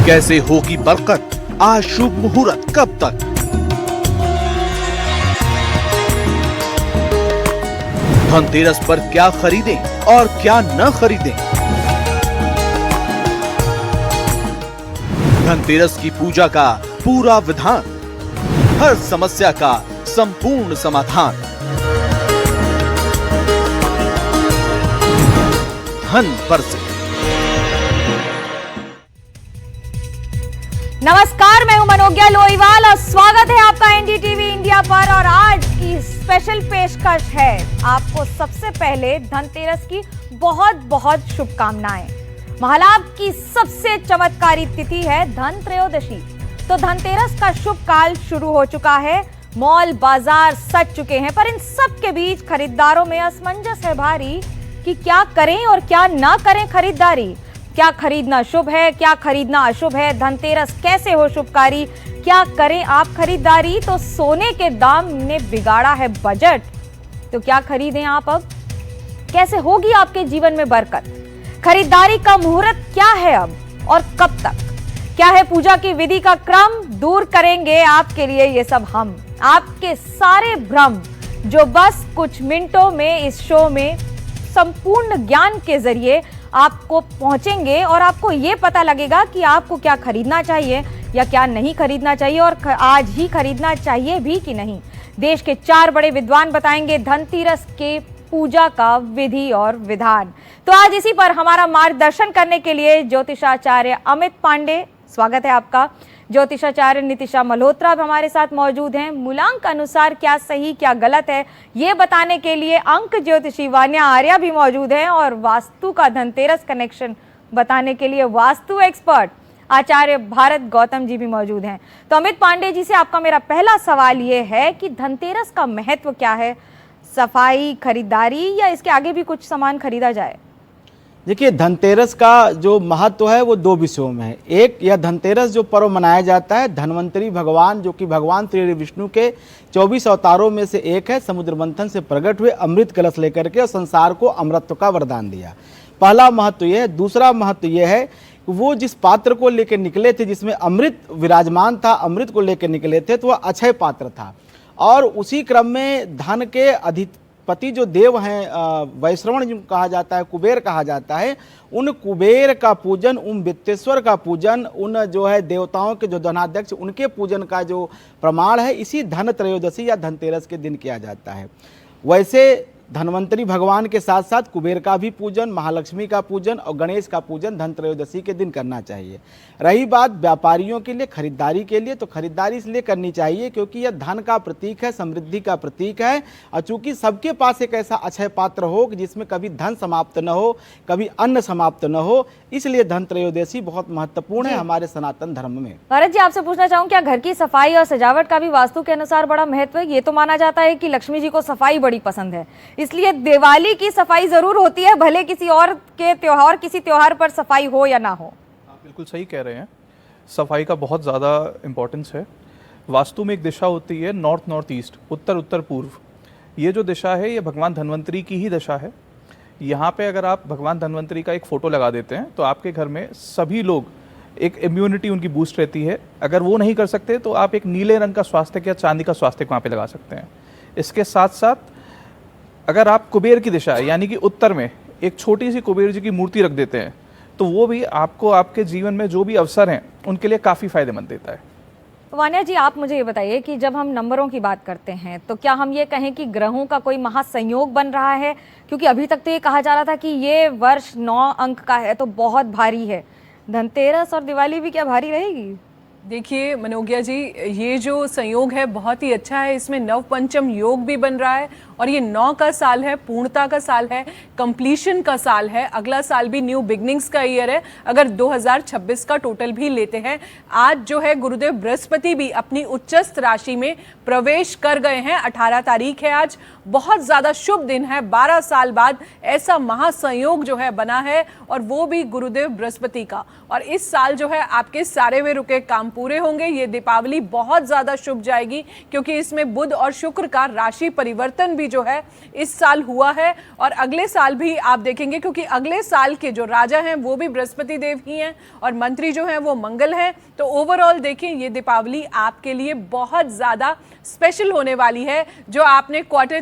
कैसे होगी बरकत, आज शुभ मुहूर्त कब तक? धनतेरस पर क्या खरीदें और क्या न खरीदें? धनतेरस की पूजा का पूरा विधान, हर समस्या का संपूर्ण समाधान। धन बरसे। नमस्कार, मैं हूं मनोज्ञा लोईवाल और स्वागत है आपका एनडीटीवी इंडिया पर। और आज की स्पेशल पेशकश है आपको सबसे पहले धनतेरस की बहुत बहुत शुभकामनाएं। महालाभ की सबसे चमत्कारी तिथि है धन त्रयोदशी, तो धनतेरस का शुभ काल शुरू हो चुका है। मॉल बाजार सज चुके हैं, पर इन सब के बीच खरीदारों में असमंजस है भारी कि क्या करें और क्या ना करें खरीदारी। क्या खरीदना शुभ है, क्या खरीदना अशुभ है, धनतेरस कैसे हो शुभकारी, क्या करें आप खरीदारी। तो सोने के दाम ने बिगाड़ा है बजट, तो क्या खरीदें आप अब, कैसे होगी आपके जीवन में बरकत, खरीदारी का मुहूर्त क्या है अब और कब तक, क्या है पूजा की विधि का क्रम, दूर करेंगे आपके लिए ये सब हम, आपके सारे भ्रम जो बस कुछ मिनटों में इस शो में संपूर्ण ज्ञान के जरिए आपको पहुंचेंगे और आपको ये पता लगेगा कि आपको क्या खरीदना चाहिए या क्या नहीं खरीदना चाहिए, और आज ही खरीदना चाहिए भी कि नहीं। देश के 4 बड़े विद्वान बताएंगे धनतेरस के पूजा का विधि और विधान। तो आज इसी पर हमारा मार्गदर्शन करने के लिए ज्योतिषाचार्य अमित पांडे, स्वागत है आपका। ज्योतिषाचार्य नितिशा मल्होत्रा भी हमारे साथ मौजूद हैं। मूलांक अनुसार क्या सही क्या गलत है ये बताने के लिए अंक ज्योतिषी वान्या आर्या भी मौजूद हैं, और वास्तु का धनतेरस कनेक्शन बताने के लिए वास्तु एक्सपर्ट आचार्य भारत गौतम जी भी मौजूद हैं। तो अमित पांडे जी से आपका मेरा पहला सवाल ये है कि धनतेरस का महत्व क्या है, सफाई, खरीदारी, या इसके आगे भी कुछ सामान खरीदा जाए? देखिए, धनतेरस का जो महत्व है वो 2 विषयों में है। एक, यह धनतेरस जो पर्व मनाया जाता है, धन्वंतरी भगवान जो कि भगवान श्री विष्णु के 24 अवतारों में से एक है, समुद्र मंथन से प्रकट हुए अमृत कलश लेकर के और संसार को अमृतत्व का वरदान दिया। पहला महत्व यह है। दूसरा महत्व यह है कि वो जिस पात्र को लेकर निकले थे, जिसमें अमृत विराजमान था, अमृत को लेकर निकले थे, तो वह अक्षय पात्र था। और उसी क्रम में धन के अधिपति जो देव हैं, वैश्रवण जो कहा जाता है, कुबेर कहा जाता है, उन कुबेर का पूजन, उन वित्तेश्वर का पूजन, उन जो है देवताओं के जो धनाध्यक्ष, उनके पूजन का जो प्रमाण है इसी धन त्रयोदशी या धनतेरस के दिन किया जाता है। वैसे धन्वंतरी भगवान के साथ साथ कुबेर का भी पूजन, महालक्ष्मी का पूजन और गणेश का पूजन धन त्रयोदशी के दिन करना चाहिए। रही बात व्यापारियों के लिए, खरीदारी के लिए, तो खरीदारी इसलिए करनी चाहिए क्योंकि यह धन का प्रतीक है, समृद्धि का प्रतीक है। और चूंकि सबके पास एक ऐसा अक्षय पात्र हो कि जिसमें कभी धन समाप्त न हो, कभी अन्न समाप्त न हो, इसलिए धन त्रयोदशी बहुत महत्वपूर्ण है हमारे सनातन धर्म में। भारत जी, आपसे पूछना चाहूँ, क्या घर की सफाई और सजावट का भी वास्तु के अनुसार बड़ा महत्व है? ये तो माना जाता है कि लक्ष्मी जी को सफाई बड़ी पसंद है, इसलिए दिवाली की सफाई जरूर होती है, भले किसी और के त्योहार, किसी त्योहार पर सफाई हो या ना हो। आप बिल्कुल सही कह रहे हैं, सफाई का बहुत ज़्यादा इम्पोर्टेंस है। वास्तु में एक दिशा होती है north north east, Uttar Uttar पूर्व। ये जो दिशा है ये भगवान धन्वंतरी की ही दिशा है। यहाँ पे अगर आप भगवान धन्वंतरी का एक फ़ोटो लगा देते हैं तो आपके घर में सभी लोग, एक इम्यूनिटी उनकी बूस्ट रहती है। अगर वो नहीं कर सकते तो आप एक नीले रंग का स्वास्तिक या चांदी का स्वास्तिक वहाँ पे लगा सकते हैं। इसके साथ साथ अगर आप कुबेर की दिशा यानी कि उत्तर में एक छोटी सी कुबेर जी की मूर्ति रख देते हैं तो वो भी आपको आपके जीवन में जो भी अवसर हैं उनके लिए काफ़ी फायदेमंद देता है। वान्या जी, आप मुझे ये बताइए कि जब हम नंबरों की बात करते हैं तो क्या हम ये कहें कि ग्रहों का कोई महासंयोग बन रहा है? क्योंकि अभी तक तो ये कहा जा रहा था कि ये वर्ष 9 अंक का है तो बहुत भारी है। धनतेरस और दिवाली भी क्या भारी रहेगी? देखिए मनोज्ञा जी, ये जो संयोग है बहुत ही अच्छा है। इसमें नव पंचम योग भी बन रहा है और ये 9 का साल है, पूर्णता का साल है, कंप्लीशन का साल है। अगला साल भी न्यू बिगनिंग्स का ईयर है। अगर 2026 का टोटल भी लेते हैं, आज जो है गुरुदेव बृहस्पति भी अपनी उच्चस्थ राशि में प्रवेश कर गए हैं। 18 तारीख है आज, बहुत ज़्यादा शुभ दिन है। 12 साल बाद ऐसा महासंयोग जो है बना है और वो भी गुरुदेव बृहस्पति का। और इस साल जो है आपके सारे वे रुके काम पूरे होंगे। ये दीपावली बहुत ज़्यादा शुभ जाएगी क्योंकि इसमें बुध और शुक्र का राशि परिवर्तन भी भी जो है इस साल हुआ है और अगले साल भी आप देखेंगे, क्योंकि अगले साल के जो राजा हैं वो भी बृहस्पति देव ही हैं और मंत्री जो हैं वो मंगल हैं। तो ओवरऑल देखें, ये दीपावली आपके लिए बहुत ज़्यादा स्पेशल होने वाली है। जो आपने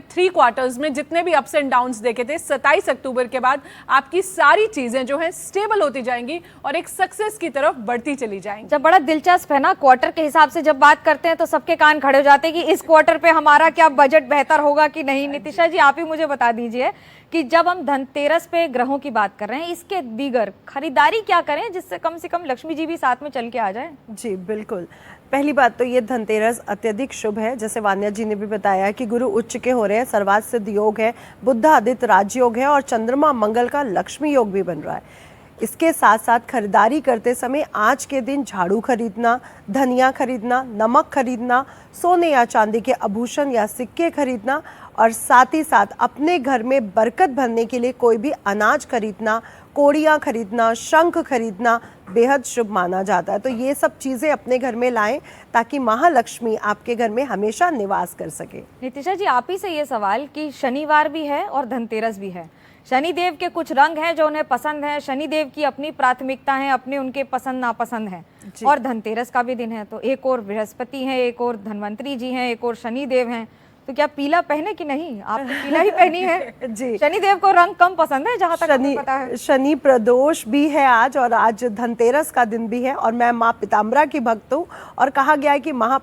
थ्री क्वार्टर्स में जितने भी अप्स एंड डाउन्स देखे थे, 27 अक्टूबर के बाद आपकी सारी चीज़ें जो हैं स्टेबल होती जाएंगी और एक सक्सेस की तरफ बढ़ती चली जाएंगी। जब बड़ा दिलचस्प है ना, क्वार्टर के हिसाब से जब बात करते हैं तो सबके कान खड़े हो जाते हैं कि इस क्वार्टर पे हमारा क्या बजट बेहतर होगा कि नहीं। नितिशा जी, आप ही मुझे बता दीजिए कि जब हम धनतेरस पे ग्रहों की बात कर रहे हैं, इसके दीगर खरीदारी क्या करें जिससे कम से कम लक्ष्मी जी भी साथ में चल के आ जाए? जी बिल्कुल। पहली बात तो ये धनतेरस अत्यधिक शुभ है, जैसे वान्या जी ने भी बताया कि गुरु उच्च के हो रहे हैं, सर्वार्थ सिद्ध योग है, बुध आदित्य राजयोग है और चंद्रमा मंगल का लक्ष्मी योग भी बन रहा है। इसके साथ साथ खरीदारी करते समय आज के दिन झाड़ू खरीदना, धनिया खरीदना, नमक खरीदना, सोने या चांदी के आभूषण या सिक्के खरीदना और साथ ही साथ अपने घर में बरकत भरने के लिए कोई भी अनाज खरीदना, कोड़ियाँ खरीदना, शंख खरीदना बेहद शुभ माना जाता है। तो ये सब चीज़ें अपने घर में लाएं ताकि महालक्ष्मी आपके घर में हमेशा निवास कर सके। नितिशा जी, आप ही से ये सवाल कि शनिवार भी है और धनतेरस भी है, शनिदेव के कुछ रंग हैं जो उन्हें पसंद है, शनिदेव की अपनी प्राथमिकता है, अपने उनके पसंद नापसंद हैं, और धनतेरस का भी दिन है। तो एक और बृहस्पति है, एक और धन्वंतरी जी हैं, एक और शनिदेव हैं। तो क्या पीला पहने कि नहीं? आप तो पीला ही पहनी है। जी, शनिदेव को रंग कम पसंद है जहाँ तक मुझे पता है। शनि प्रदोष भी है आज और आज धनतेरस का दिन भी है और मैं माँ पीताम्बरा की भक्त हूँ और कहा गया है कि माँ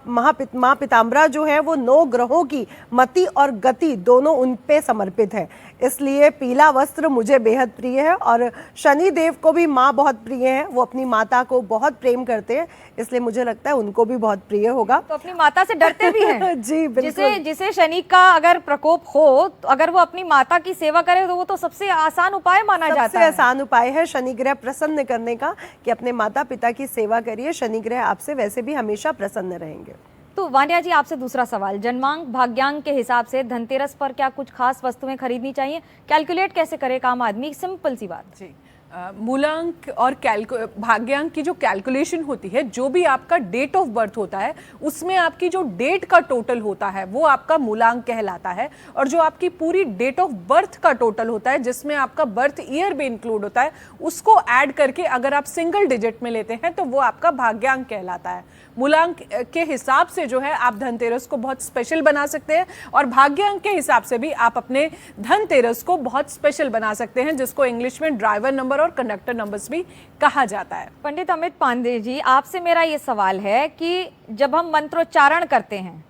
पीताम्बरा जो है वो 9 ग्रहों की मति और गति दोनों उन पे समर्पित है, इसलिए पीला वस्त्र मुझे बेहद प्रिय है। और शनि देव को भी माँ बहुत प्रिय है, वो अपनी माता को बहुत प्रेम करते हैं, इसलिए मुझे लगता है उनको भी बहुत प्रिय होगा। तो अपनी माता से डरते भी हैं। जी बिल्कुल। जिसे शनि का अगर प्रकोप हो तो अगर वो अपनी माता की सेवा करे तो वो तो सबसे आसान उपाय माना जाता है। सबसे आसान उपाय है शनि ग्रह प्रसन्न करने का कि अपने माता पिता की सेवा करिए, शनि ग्रह आपसे वैसे भी हमेशा प्रसन्न रहेंगे। तो वान्या जी, आपसे दूसरा सवाल, जन्मांक भाग्यांक के हिसाब से धनतेरस पर क्या कुछ खास वस्तुएं खरीदनी चाहिए? कैलकुलेट कैसे करे एक आम आदमी? सिंपल सी बात। जी, मूलांक और भाग्यांक की जो कैलकुलेशन होती है, जो भी आपका डेट ऑफ बर्थ होता है उसमें आपकी जो डेट का टोटल होता है वो आपका मूलांक कहलाता है, और जो आपकी पूरी डेट ऑफ बर्थ का टोटल होता है जिसमें आपका बर्थ ईयर भी इंक्लूड होता है, उसको ऐड करके अगर आप सिंगल डिजिट में लेते हैं तो वो आपका भाग्यांक कहलाता है। मूलांक के हिसाब से जो है आप धनतेरस को बहुत स्पेशल बना सकते हैं और भाग्यांक के हिसाब से भी आप अपने धनतेरस को बहुत स्पेशल बना सकते हैं, जिसको इंग्लिश में ड्राइवर नंबर और कंडक्टर नंबर्स भी कहा जाता है। पंडित अमित पांडे जी, आपसे मेरा ये सवाल है कि जब हम मंत्रोच्चारण करते हैं,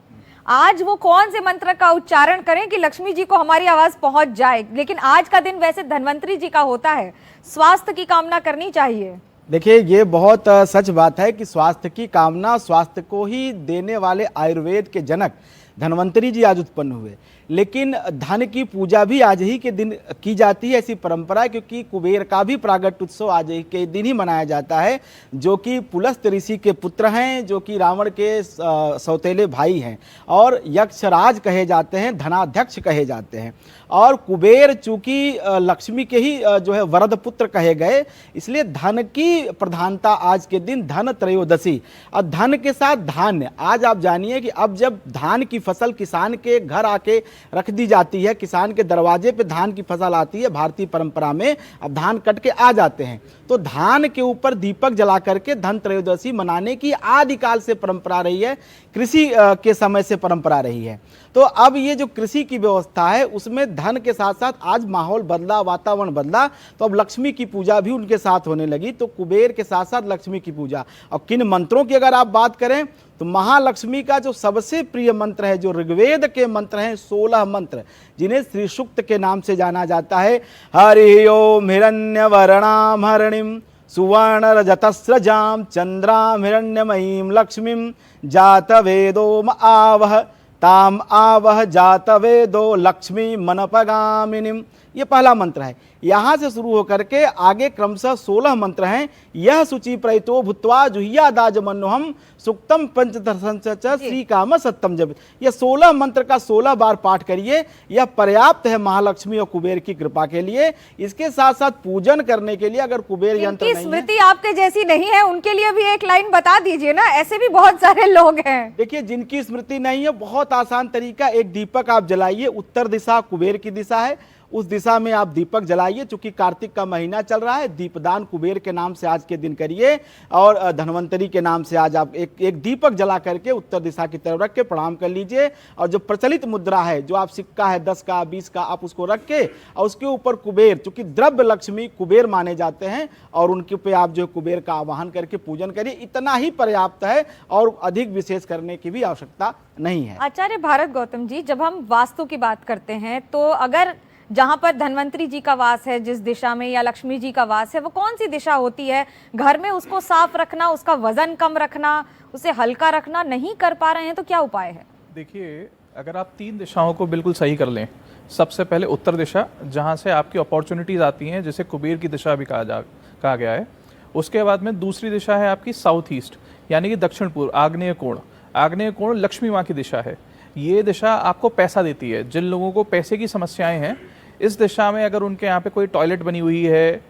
आज वो कौन से मंत्र का उच्चारण करें कि लक्ष्मी जी को हमारी आवाज पहुंच जाए? लेकिन आज का दिन वैसे धन्वंतरी जी का होता है, स्वास्थ्य की कामना करनी चाहिए। देखिए, ये बहुत सच बात है कि स्वास्थ्य की कामना, स्वास्थ्य को ही देने वाले आयुर्वेद के जनक धन्वंतरी जी आज उत्पन्न हुए। लेकिन धन की पूजा भी आज ही के दिन की जाती है, ऐसी परंपरा है, क्योंकि कुबेर का भी प्रागट्य उत्सव आज ही के दिन ही मनाया जाता है, जो कि पुलस्त ऋषि के पुत्र हैं, जो कि रावण के सौतेले भाई हैं और यक्षराज कहे जाते हैं, धनाध्यक्ष कहे जाते हैं। और कुबेर चूंकि लक्ष्मी के ही जो है वरद पुत्र कहे गए, इसलिए धन की प्रधानता आज के दिन धन त्रयोदशी। और धन के साथ धान्य, आज आप जानिए कि अब जब धान की फसल किसान के घर आके रख दी जाती है, किसान के दरवाजे पे धान की फसल आती है, भारतीय परंपरा में अब धान कट के आ जाते हैं, तो धान के ऊपर दीपक जला करके धन त्रयोदशी मनाने की आदिकाल से परंपरा रही है, कृषि के समय से परंपरा रही है। तो अब ये जो कृषि की व्यवस्था है उसमें धन के साथ साथ आज माहौल बदला, वातावरण बदला, तो अब लक्ष्मी की पूजा भी उनके साथ होने लगी। तो कुबेर के साथ साथ लक्ष्मी की पूजा। और किन मंत्रों की अगर आप बात करें तो महालक्ष्मी का जो सबसे प्रिय मंत्र है, जो ऋग्वेद के मंत्र हैं, 16 मंत्र, जिन्हें श्री सूक्त के नाम से जाना जाता है। हरि ओम हिरण्यवर्णाम हरणिम सुवर्ण रजतस्रजाम चंद्राम हिरण्यमयीम लक्ष्मीम जातवेदोम आवह ताम आवह जातवेदो लक्ष्मी मनपगामिनीम। ये पहला मंत्र है। यहाँ से शुरू होकर के आगे क्रमशः 16 मंत्र हैं। यह शुचि प्रयतो भूत्वा जुह्यादाज मनोहम सुक्तम पंचदर्शंच श्री काम सत्यम जब। यह 16 मंत्र का 16 बार पाठ करिए, यह पर्याप्त है महालक्ष्मी और कुबेर की कृपा के लिए। इसके साथ साथ पूजन करने के लिए अगर कुबेर यंत्र नहीं है, स्मृति आपके जैसी नहीं है, उनके लिए भी एक लाइन बता दीजिए ना, ऐसे भी बहुत सारे लोग हैं। देखिए जिनकी स्मृति नहीं है, बहुत आसान तरीका, एक दीपक आप जलाइए, उत्तर दिशा कुबेर की दिशा है, उस दिशा में आप दीपक जलाइए। चूंकि कार्तिक का महीना चल रहा है, दीपदान कुबेर के नाम से आज के दिन करिए और धन्वंतरी के नाम से आज आप एक दीपक जला करके उत्तर दिशा की तरफ रख के प्रणाम कर लीजिए। और जो प्रचलित मुद्रा है, जो आप सिक्का है 10 का 20 का, आप उसको रख के और उसके ऊपर कुबेर, चूंकि द्रव्य लक्ष्मी कुबेर माने जाते हैं, और उनके पे आप जो कुबेर का आवाहन करके पूजन करिए। इतना ही पर्याप्त है और अधिक विशेष करने की भी आवश्यकता नहीं है। आचार्य भारत गौतम जी, जब हम वास्तु की बात करते हैं तो अगर जहां पर धन्वंतरी जी का वास है जिस दिशा में, या लक्ष्मी जी का वास है, वो कौन सी दिशा होती है? घर में उसको साफ रखना, उसका वजन कम रखना, उसे हल्का रखना नहीं कर पा रहे हैं तो क्या उपाय है? देखिए, अगर आप 3 दिशाओं को बिल्कुल सही कर लें, सबसे पहले उत्तर दिशा जहाँ से आपकी अपॉर्चुनिटीज़ आती हैं, जिसे कुबेर की दिशा भी कहा गया है। उसके बाद में दूसरी दिशा है आपकी साउथ ईस्ट, यानी कि दक्षिण पूर्व, आग्नेय कोण। आग्नेय कोण लक्ष्मी माँ की दिशा है। ये दिशा आपको पैसा देती है। जिन लोगों को पैसे की समस्याएं हैं, इस दिशा में अगर उनके यहाँ पे कोई टॉयलेट बनी हुई है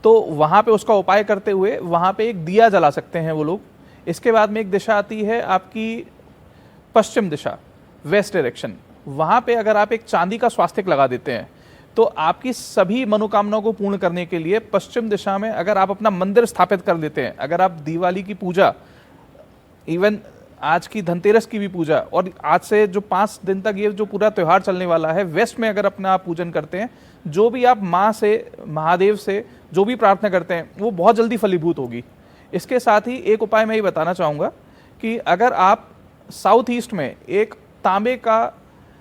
तो वहाँ पे उसका उपाय करते हुए वहाँ पे एक दिया जला सकते हैं वो लोग। इसके बाद में एक दिशा आती है आपकी पश्चिम दिशा, वेस्ट डायरेक्शन। वहाँ पे अगर आप एक चांदी का स्वास्तिक लगा देते हैं तो आपकी सभी मनोकामनाओं को पूर्ण करने के लिए पश्चिम दिशा में अगर आप अपना मंदिर स्थापित कर देते हैं, अगर आप दिवाली की पूजा, इवन आज की धनतेरस की भी पूजा, और आज से जो 5 दिन तक ये जो पूरा त्यौहार चलने वाला है, वेस्ट में अगर अपना आप पूजन करते हैं, जो भी आप माँ से, महादेव से जो भी प्रार्थना करते हैं, वो बहुत जल्दी फलीभूत होगी। इसके साथ ही एक उपाय मैं ये बताना चाहूँगा कि अगर आप साउथ ईस्ट में एक तांबे का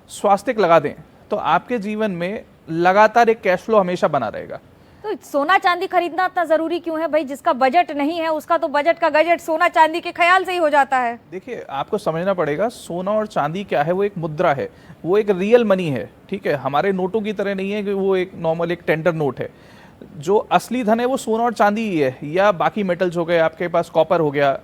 स्वास्तिक लगा दें तो आपके जीवन में लगातार एक कैश फ्लो हमेशा बना रहेगा। तो सोना चांदी खरीदना इतना जरूरी क्यों है भाई? जिसका बजट नहीं है उसका तो बजट का गजट सोना चांदी के ख्याल से ही हो जाता है। देखिए, आपको समझना पड़ेगा, सोना और चांदी क्या है? वो एक मुद्रा है, वो एक रियल मनी है, ठीक है। हमारे नोटों की तरह नहीं है कि वो एक नॉर्मल एक टेंडर नोट है। जो असली धन है वो सोना और चांदी ही है, या बाकी मेटल्स हो गए, आपके पास कॉपर हो गया।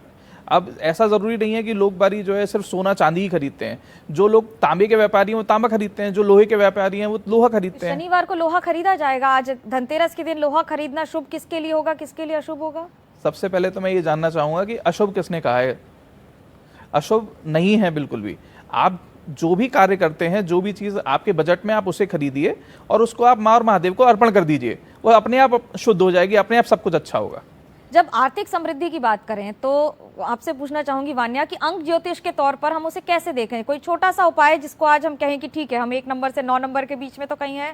अब ऐसा ज़रूरी नहीं है कि लोग बारी जो है सिर्फ सोना चांदी ही खरीदते हैं। जो लोग तांबे के व्यापारी हैं वो तांबा खरीदते हैं, जो लोहे के व्यापारी हैं वो लोहा खरीदते हैं। शनिवार को लोहा खरीदा जाएगा। आज धनतेरस के दिन लोहा खरीदना शुभ किसके लिए होगा, किसके लिए अशुभ होगा? सबसे पहले तो मैं ये जानना चाहूँगा कि अशुभ किसने कहा है? अशुभ नहीं है बिल्कुल भी। आप जो भी कार्य करते हैं, जो भी चीज़ आपके बजट में, आप उसे खरीदिए और उसको आप माँ और महादेव को अर्पण कर दीजिए। वो अपने आप शुद्ध हो जाएगी, अपने आप सब कुछ अच्छा होगा। जब आर्थिक समृद्धि की बात करें तो आपसे पूछना चाहूंगी वान्या कि अंक ज्योतिष के तौर पर हम उसे कैसे देखें? कोई छोटा सा उपाय जिसको आज हम कहें कि ठीक है, हम 1 नंबर से 9 नंबर के बीच में तो कहीं है,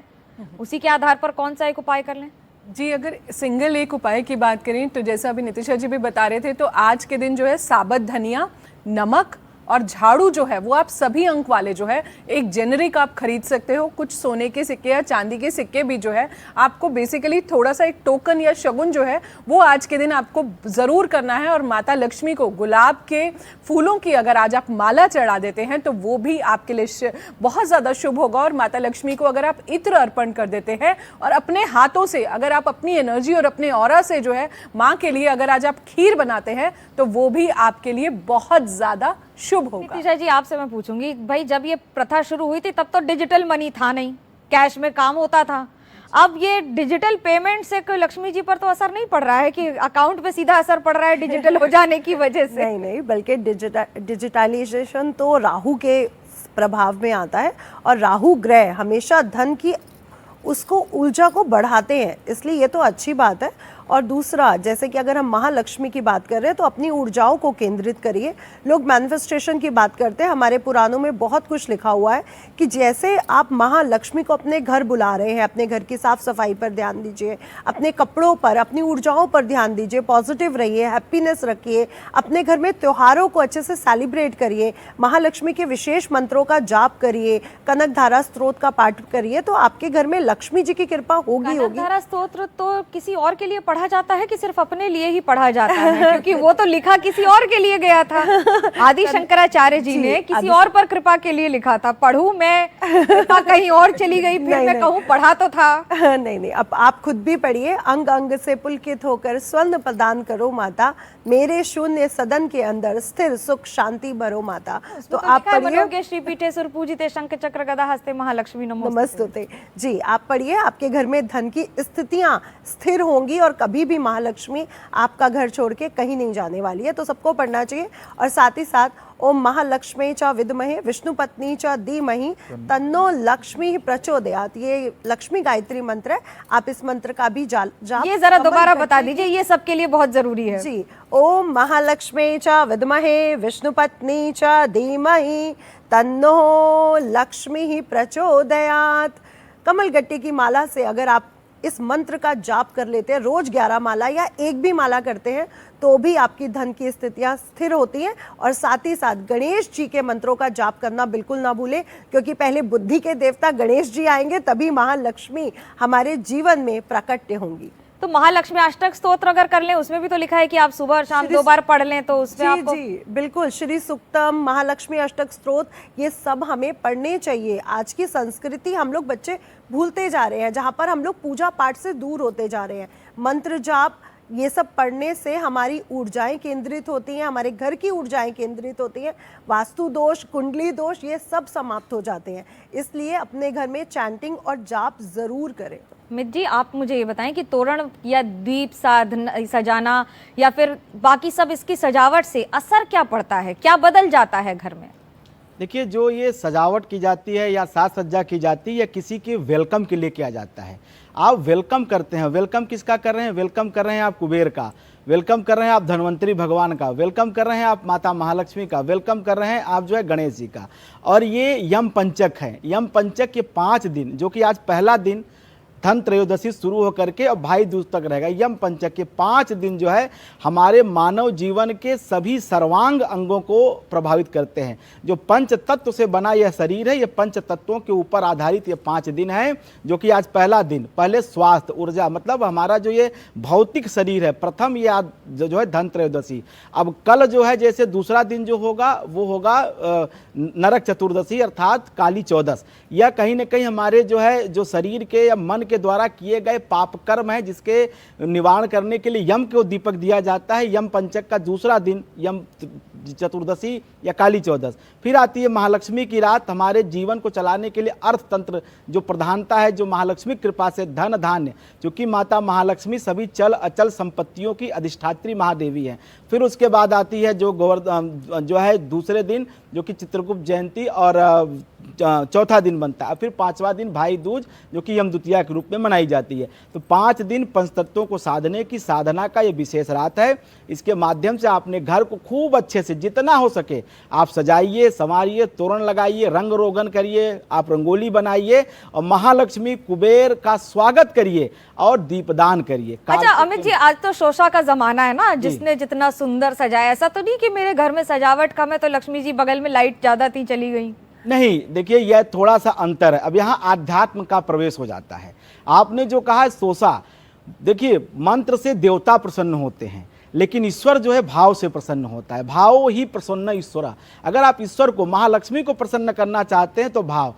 उसी के आधार पर कौन सा एक उपाय कर लें? जी, अगर सिंगल एक उपाय की बात करें तो जैसा अभी नितिशा जी भी बता रहे थे, तो आज के दिन जो है साबुत धनिया, नमक और झाड़ू जो है वो आप सभी अंक वाले जो है एक जेनरिक आप खरीद सकते हो। कुछ सोने के सिक्के या चांदी के सिक्के भी जो है आपको बेसिकली थोड़ा सा एक टोकन या शगुन जो है वो आज के दिन आपको ज़रूर करना है। और माता लक्ष्मी को गुलाब के फूलों की अगर आज आप माला चढ़ा देते हैं तो वो भी आपके लिए बहुत ज़्यादा शुभ होगा। और माता लक्ष्मी को अगर आप इत्र अर्पण कर देते हैं और अपने हाथों से अगर आप अपनी एनर्जी और अपने ऑरा से जो है माँ के लिए अगर आज आप खीर बनाते हैं तो वो भी आपके लिए बहुत ज़्यादा शुभ होगा। नितिशा जी, आपसे मैं पूछूंगी भाई, जब ये प्रथा शुरू हुई थी तब तो डिजिटल मनी था नहीं, कैश में काम होता था। अब ये डिजिटल पेमेंट से कोई लक्ष्मी जी पर तो असर नहीं पड़ रहा है कि अकाउंट पे सीधा असर पड़ रहा है डिजिटल हो जाने की वजह से? नहीं, बल्कि डिजिटलाइजेशन तो राहु के प्रभाव में आता है और राहु ग्रह हमेशा धन की उसको ऊर्जा को बढ़ाते हैं, इसलिए ये तो अच्छी बात है। और दूसरा, जैसे कि अगर हम महालक्ष्मी की बात कर रहे हैं तो अपनी ऊर्जाओं को केंद्रित करिए। लोग मैनिफेस्टेशन की बात करते हैं, हमारे पुराणों में बहुत कुछ लिखा हुआ है कि जैसे आप महालक्ष्मी को अपने घर बुला रहे हैं, अपने घर की साफ सफाई पर ध्यान दीजिए, अपने कपड़ों पर, अपनी ऊर्जाओं पर ध्यान दीजिए, पॉजिटिव रहिए, हैप्पीनेस रखिए, अपने घर में त्योहारों को अच्छे से सेलिब्रेट करिए, महालक्ष्मी के विशेष मंत्रों का जाप करिए, कनक धारा स्त्रोत का पाठ करिए, तो आपके घर में लक्ष्मी जी की कृपा होगी। कनक धारा स्तोत्र तो किसी और के लिए पढ़ा जाता है कि सिर्फ अपने लिए ही पढ़ा जाता है? क्योंकि वो तो लिखा किसी और के लिए गया था। आदि शंकराचार्य जी ने किसी और पर कृपा के लिए लिखा था, पढ़ूं मैं, कृपा कहीं और चली गई, फिर मैं कहूं पढ़ा तो था। नहीं नहीं, अब आप खुद भी पढ़िए। अंग अंग से पुलकित होकर स्वर्ण प्रदान करो माता, मेरे शून्य सदन के अंदर स्थिर सुख शांति भरो माता। तो आप पढ़िए। मनोज्ञ श्री पीठे सुर पूजिते शंख चक्र गदा हस्ते महालक्ष्मी नमस्तुते। जी आप पढ़िए, आपके घर में धन की स्थितियां स्थिर होंगी और कभी भी महालक्ष्मी आपका घर छोड़ के कहीं नहीं जाने वाली है। तो सबको पढ़ना चाहिए। और साथ ही साथ ओम महालक्ष्मी च विद्महे विष्णु पत्नी च धीमहि तन्नो लक्ष्मी प्रचोदयात्, ये लक्ष्मी गायत्री मंत्र है। आप इस मंत्र का भी जाप ये जरा दोबारा बता दीजिए, ये सबके लिए बहुत जरूरी है। जी, ओम महालक्ष्मी च विद्महे विष्णु पत्नी च धीमहि तन्नो लक्ष्मी प्रचोदयात्। कमल गट्टे की माला से अगर आप इस मंत्र का जाप कर लेते हैं, रोज 11 माला या एक भी माला करते हैं, तो भी आपकी धन की स्थितियां स्थिर होती हैं। और साथ ही साथ गणेश जी के मंत्रों का जाप करना बिल्कुल ना भूलें, क्योंकि पहले बुद्धि के देवता गणेश जी आएंगे, तभी महालक्ष्मी हमारे जीवन में प्राकट्य होंगी। तो महालक्ष्मी अष्टक स्तोत्र अगर कर लें, उसमें भी तो लिखा है कि आप सुबह और शाम 2 बार पढ़ लें, तो उसमें आपको जी बिल्कुल, श्री सुक्तम, महालक्ष्मी अष्टक स्तोत्र, ये सब हमें पढ़ने चाहिए। आज की संस्कृति हम लोग बच्चे भूलते जा रहे हैं, जहाँ पर हम लोग पूजा पाठ से दूर होते जा रहे हैं। मंत्र जाप ये सब पढ़ने से हमारी ऊर्जाएं केंद्रित होती हैं, हमारे घर की ऊर्जाएं केंद्रित होती हैं, वास्तु दोष, कुंडली दोष, ये सब समाप्त हो जाते हैं। इसलिए अपने घर में चैंटिंग और जाप जरूर करें। मित जी, आप मुझे ये बताएं कि तोरण या दीप सजाना या फिर बाकी सब इसकी सजावट से असर क्या पड़ता है, क्या बदल जाता है घर में? देखिए, जो ये सजावट की जाती है या साज सज्जा की जाती है, या किसी के वेलकम के लिए किया जाता है। आप वेलकम करते हैं, वेलकम किसका कर रहे हैं? वेलकम कर रहे हैं आप कुबेर का, वेलकम कर रहे हैं आप धन्वंतरी भगवान का, वेलकम कर रहे हैं आप माता महालक्ष्मी का, वेलकम कर रहे हैं आप जो है गणेश जी का। और ये यम पंचक है। यम पंचक के 5 दिन, जो कि आज पहला दिन धन त्रयोदशी शुरू होकर के और भाई दूज तक रहेगा, यम पंचक के 5 दिन जो है हमारे मानव जीवन के सभी सर्वांग अंगों को प्रभावित करते हैं। जो पंच तत्व से बना यह शरीर है, ये पंच तत्वों के ऊपर आधारित ये 5 दिन है। जो कि आज पहला दिन, पहले स्वास्थ्य ऊर्जा, मतलब हमारा जो ये भौतिक शरीर है, प्रथम ये जो है धन त्रयोदशी। अब कल जो है जैसे दूसरा दिन जो होगा वो होगा नरक चतुर्दशी अर्थात काली चौदस। यह कहीं ना कहीं हमारे जो है जो शरीर के या मन के द्वारा किए गए पाप कर्म है, जिसके निवारण करने के लिए यम को दीपक दिया जाता है। यम पंचक का दूसरा दिन यम चतुर्दशी या काली चौदस। फिर आती है महालक्ष्मी की रात। हमारे जीवन को चलाने के लिए अर्थतंत्र जो प्रधानता है, जो महालक्ष्मी कृपा से धन धान्य, क्योंकि माता महालक्ष्मी सभी चल अचल संपत्तियों की अधिष्ठात्री महादेवी है। फिर उसके बाद आती है जो है दूसरे दिन, जो कि चित्रगुप्त जयंती, और चौथा दिन बनता है। फिर 5वां दिन भाई दूज, जो कि यम द्वितीया के रूप में मनाई जाती है। तो 5 दिन पंचतत्वों को साधने की साधना का ये विशेष रात है। इसके माध्यम से आपने घर को खूब अच्छे से जितना हो सके आप सजाइए, संवारिए, तोरण लगाइए, रंग रोगन करिए, आप रंगोली बनाइए और महालक्ष्मी कुबेर का स्वागत करिए और दीपदान करिए। अच्छा अमित जी, आज तो शोषा का जमाना है ना, जिसने जितना सुंदर सजाया, ऐसा तो नहीं कि मेरे घर में सजावट कम है तो लक्ष्मी जी बगल में लाइट ज्यादा थी चली गई? नहीं, देखिए यह थोड़ा सा अंतर है। अब यहाँ आध्यात्म का प्रवेश हो जाता है। आपने जो कहा है शोषा, देखिए मंत्र से देवता प्रसन्न होते हैं, लेकिन ईश्वर जो है भाव से प्रसन्न होता है। भाव ही प्रसन्न ईश्वर। अगर आप ईश्वर को, महालक्ष्मी को प्रसन्न करना चाहते हैं तो भाव।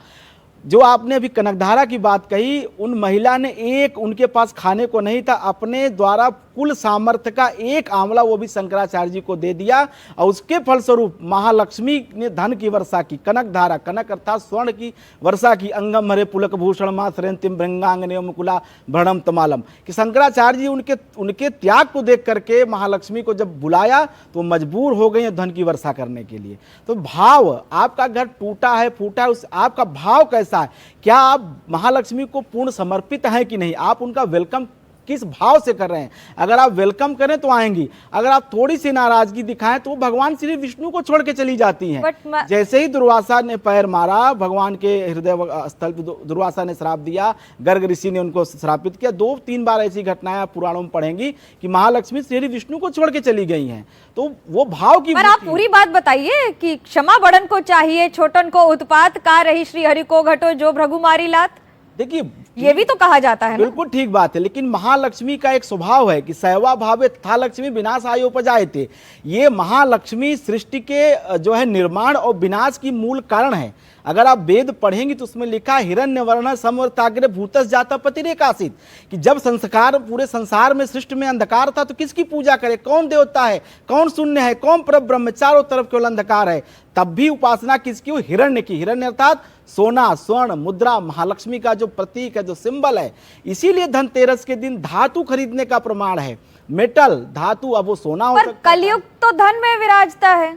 जो आपने अभी कनकधारा की बात कही, उन महिला ने उनके पास खाने को नहीं था, अपने द्वारा कुल सामर्थ्य का 1 आंवला वो भी शंकराचार्य जी को दे दिया, और उसके फलस्वरूप महालक्ष्मी ने धन की वर्षा की। कनकधारा, कनक अर्थात स्वर्ण की वर्षा की। अंगम हरे पुलक भूषण मां श्रेयंतिम भृंगांगने मुकुला भरणम तमालम, कि शंकराचार्य जी उनके त्याग को देख करके महालक्ष्मी को जब बुलाया तो मजबूर हो गए धन की वर्षा करने के लिए। तो भाव, आपका घर टूटा है, फूटा है, उस आपका भाव कैसा है? क्या आप महालक्ष्मी को पूर्ण समर्पित हैं कि नहीं? आप उनका वेलकम किस भाव से कर रहे हैं? अगर आप वेलकम करें तो आएंगी, अगर आप थोड़ी सी नाराजगी दिखाएं तो भगवान श्री विष्णु को छोड़ के चली जाती हैं। जैसे ही दुर्वासा ने पैर मारा भगवान के हृदय स्थल पर, दुर्वासा ने श्राप दिया, गर्ग ऋषि ने उनको श्रापित किया। 2-3 बार ऐसी घटनाएं आप पुराणों में पढ़ेंगी कि महालक्ष्मी श्री विष्णु को छोड़ के चली गई हैं। तो वो भाव की, पर आप पूरी बात बताइए कि क्षमा बड़न को चाहिए, छोटन को उत्पात, का रही श्री हरि को घटो जो भृगु मारी लात। देखिए ये भी तो कहा जाता है ना। बिल्कुल ठीक बात है, लेकिन महालक्ष्मी का एक स्वभाव है कि सैवा भावे था लक्ष्मी विनाश आयो उपजाए थे। ये महालक्ष्मी सृष्टि के जो है निर्माण और विनाश की मूल कारण है। अगर आप वेद पढ़ेंगे तो उसमें लिखा हिरण्यवर्ण समवर्ताग्रे भूतस जाता पतिरेकासित, कि जब संस्कार पूरे संसार में सृष्टि में अंधकार था तो किसकी पूजा करे, कौन देवता है, कौन शून्य है, कौन परब्रह्म, चारों तरफ केवल अंधकार है। तब भी उपासना किसकी हुई, हिरण्य की। हिरण्य अर्थात सोना, स्वर्ण, मुद्रा, महालक्ष्मी का जो प्रतीक है, जो सिंबल है। इसीलिए धनतेरस के दिन धातु खरीदने का प्रमाण है, मेटल धातु। अब वो सोना हो पर सकता है। कलयुग तो धन में विराजता है,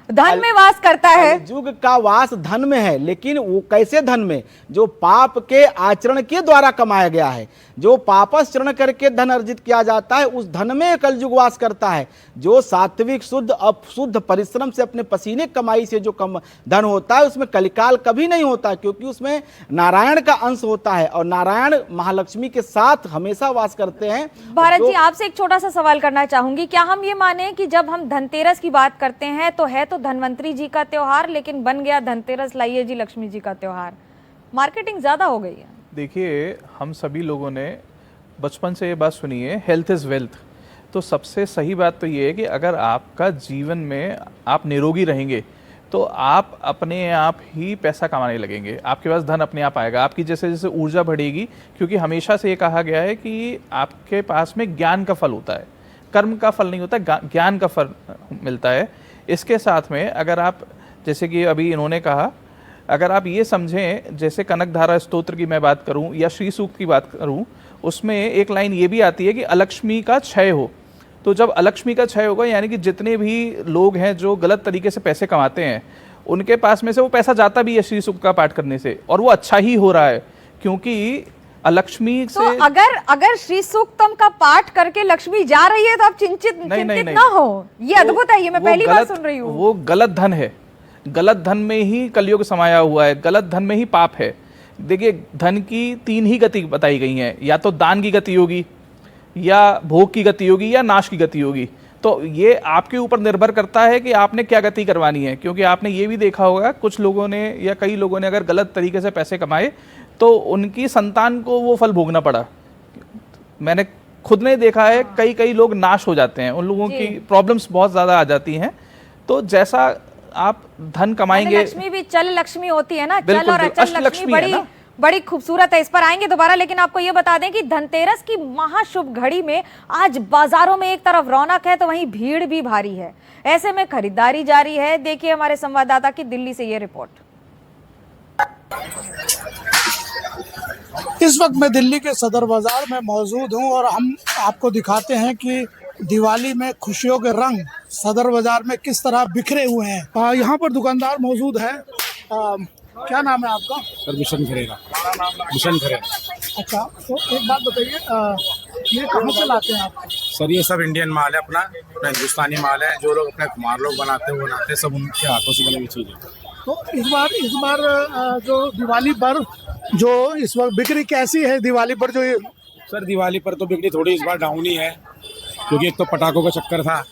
धन में वास करता है। युग का वास धन में है, लेकिन वो कैसे धन में, जो पाप के आचरण के द्वारा कमाया गया है, जो पापचरण करके धन अर्जित किया जाता है, उस धन में कलयुग वास करता है। जो सात्विक शुद्ध शुद्ध परिश्रम से अपने पसीने कमाई से जो कम धन होता है, उसमें कलिकाल कभी नहीं होता, क्योंकि उसमें नारायण का अंश होता है और नारायण महालक्ष्मी के साथ हमेशा वास करते हैं। भारत जी, आपसे एक छोटा सा सवाल करना चाहूंगी। क्या हम ये माने कि जब हम धनतेरस की बात करते हैं तो है तो धनवंतरी जी का त्योहार, लेकिन बन गया धनतेरस लाइए जी लक्ष्मी जी का त्योहार, मार्केटिंग ज्यादा हो गई है? देखिए, हम सभी लोगों ने बचपन से ये बात सुनी है, हेल्थ इज़ वेल्थ। तो सबसे सही बात तो ये है कि अगर आपका जीवन में आप निरोगी रहेंगे तो आप अपने आप ही पैसा कमाने लगेंगे, आपके पास धन अपने आप आएगा, आपकी जैसे जैसे ऊर्जा बढ़ेगी। क्योंकि हमेशा से ये कहा गया है कि आपके पास में ज्ञान का फल होता है, कर्म का फल नहीं होता, ज्ञान का फल मिलता है। इसके साथ में अगर आप, जैसे कि अभी इन्होंने कहा, अगर आप ये समझें, जैसे कनकधारा स्तोत्र की मैं बात करूं या श्री सूक्त की बात करूं, उसमें एक लाइन ये भी आती है कि अलक्ष्मी का क्षय हो। तो जब अलक्ष्मी का क्षय होगा, यानी कि जितने भी लोग हैं जो गलत तरीके से पैसे कमाते हैं, उनके पास में से वो पैसा जाता भी है श्री सूक्त का पाठ करने से, और वो अच्छा ही हो रहा है। क्योंकि अलक्ष्मी से तो अगर श्री सूक्तम का पाठ करके लक्ष्मी जा रही है तो आप चिंतित ना हो। ये अद्भुत है, ये मैं पहली बार सुन रही हूँ। वो गलत धन है, गलत धन में ही कलयुग समाया हुआ है, गलत धन में ही पाप है। देखिए, धन की 3 ही गति बताई गई हैं, या तो दान की गति होगी, या भोग की गति होगी, या नाश की गति होगी। तो ये आपके ऊपर निर्भर करता है कि आपने क्या गति करवानी है। क्योंकि आपने ये भी देखा होगा, कुछ लोगों ने या कई लोगों ने अगर गलत तरीके से पैसे कमाए तो उनकी संतान को वो फल भोगना पड़ा। मैंने खुद ने देखा है, कई लोग नाश हो जाते हैं, उन लोगों की प्रॉब्लम्स बहुत ज़्यादा आ जाती हैं। तो जैसा आप धन कमाएंगे, लक्ष्मी भी चल लक्ष्मी होती है ना, चल बिल्कुल, और अचल लक्ष्मी बड़ी खूबसूरत है। इस पर आएंगे दोबारा, लेकिन आपको ये बता दें कि धनतेरस की महाशुभ घड़ी में आज बाजारों में एक तरफ रौनक है तो वहीं भीड़ भी भारी है। ऐसे में खरीदारी जारी है। देखिए हमारे संवाददाता की दिल्ली से ये रिपोर्ट। इस वक्त मैं दिल्ली के सदर बाजार में मौजूद हूं और हम आपको दिखाते हैं कि दिवाली में खुशियों के रंग सदर बाजार में किस तरह बिखरे हुए हैं। यहाँ पर दुकानदार मौजूद है। क्या नाम है आपका? सर मिशन खरेगा। मिशन खरेगा। अच्छा, तो एक बात बताइए, ये कहाँ से लाते हैं आप? सर ये सब इंडियन माल है, अपना हिंदुस्तानी माल है। जो लोग अपने कुम्हार लोग बनाते हैं वो बनाते हैं, सब उनके हाथों से बनी हुई चीज़ है। तो इस बार जो दिवाली पर जो इस वक्त बिक्री कैसी है दिवाली पर? जो सर दिवाली पर तो बिक्री थोड़ी इस बार डाउन ही है, क्योंकि एक तो पटाखों का चक्कर था।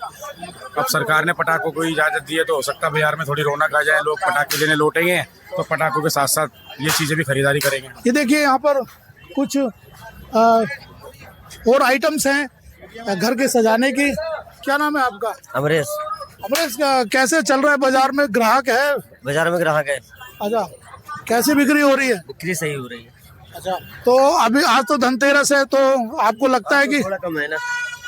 अब सरकार ने पटाखों को इजाज़त दी है तो हो सकता है बाजार में थोड़ी रौनक आ जाए, लोग पटाखे लेने लौटेंगे तो पटाखों के साथ साथ ये चीज़ें भी खरीदारी करेंगे। ये देखिए यहाँ पर कुछ और आइटम्स हैं घर के सजाने की। क्या नाम है आपका? अमरेश। अमरेश, कैसे चल रहा है बाजार में? ग्राहक है? बाजार में ग्राहक है। अच्छा, कैसे बिक्री हो रही है? बिक्री सही हो रही है। अच्छा, तो अभी आज तो धनतेरस है, तो आपको लगता है कि थोड़ा कम है ना?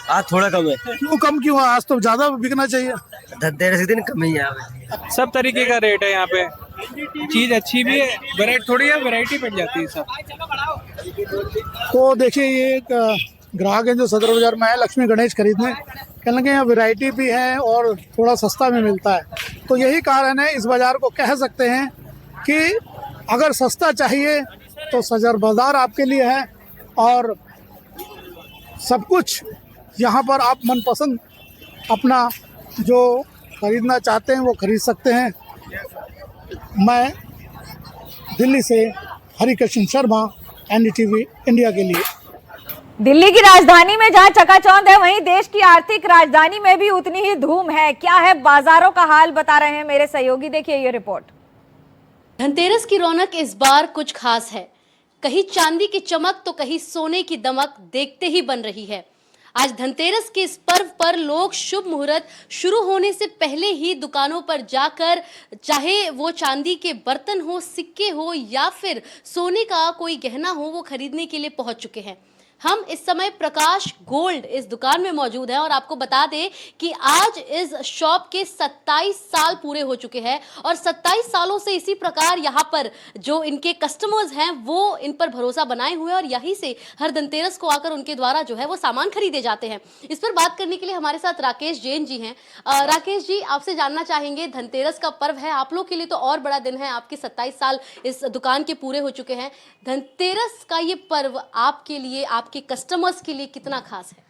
आज थोड़ा कम है। क्यों है? आज तो ज्यादा बिकना चाहिए। धनतेरस के दिन कम ही है। सब तरीके का रेट है यहाँ पे, चीज अच्छी भी है, वैरायटी थोड़ी है, वैरायटी बढ़ जाती है सब। तो देखिए ये एक ग्राहक है जो सदर बाजार में है लक्ष्मी गणेश खरीदने। कहने लगे यहाँ वैरायटी भी है और थोड़ा सस्ता भी मिलता है। तो यही कारण है, इस बाजार को कह सकते हैं कि अगर सस्ता चाहिए तो सदर बाजार आपके लिए है, और सब कुछ यहाँ पर आप मनपसंद अपना जो खरीदना चाहते हैं वो खरीद सकते हैं। मैं दिल्ली से हरिकृष्ण शर्मा, एनडीटीवी इंडिया के लिए। दिल्ली की राजधानी में जहां चकाचौंध है, वहीं देश की आर्थिक राजधानी में भी उतनी ही धूम है। क्या है बाजारों का हाल, बता रहे हैं मेरे सहयोगी। देखिए ये रिपोर्ट। धनतेरस की रौनक इस बार कुछ खास है। कहीं चांदी की चमक तो कहीं सोने की दमक देखते ही बन रही है। आज धनतेरस के इस पर्व पर लोग शुभ मुहूर्त शुरू होने से पहले ही दुकानों पर जाकर, चाहे वो चांदी के बर्तन हो, सिक्के हो या फिर सोने का कोई गहना हो, वो खरीदने के लिए पहुंच चुके हैं। हम इस समय प्रकाश गोल्ड इस दुकान में मौजूद हैं और आपको बता दें कि आज इस शॉप के 27 साल पूरे हो चुके हैं और 27 सालों से इसी प्रकार यहाँ पर जो इनके कस्टमर्स हैं वो इन पर भरोसा बनाए हुए हैं और यहीं से हर धनतेरस को आकर उनके द्वारा जो है वो सामान खरीदे जाते हैं। इस पर बात करने के लिए हमारे साथ राकेश जैन जी हैं। राकेश जी, आपसे जानना चाहेंगे, धनतेरस का पर्व है, आप लोग के लिए तो और बड़ा दिन है, आपके 27 साल इस दुकान के पूरे हो चुके हैं। धनतेरस का ये पर्व आपके लिए, आपके कस्टमर्स के लिए कितना खास है?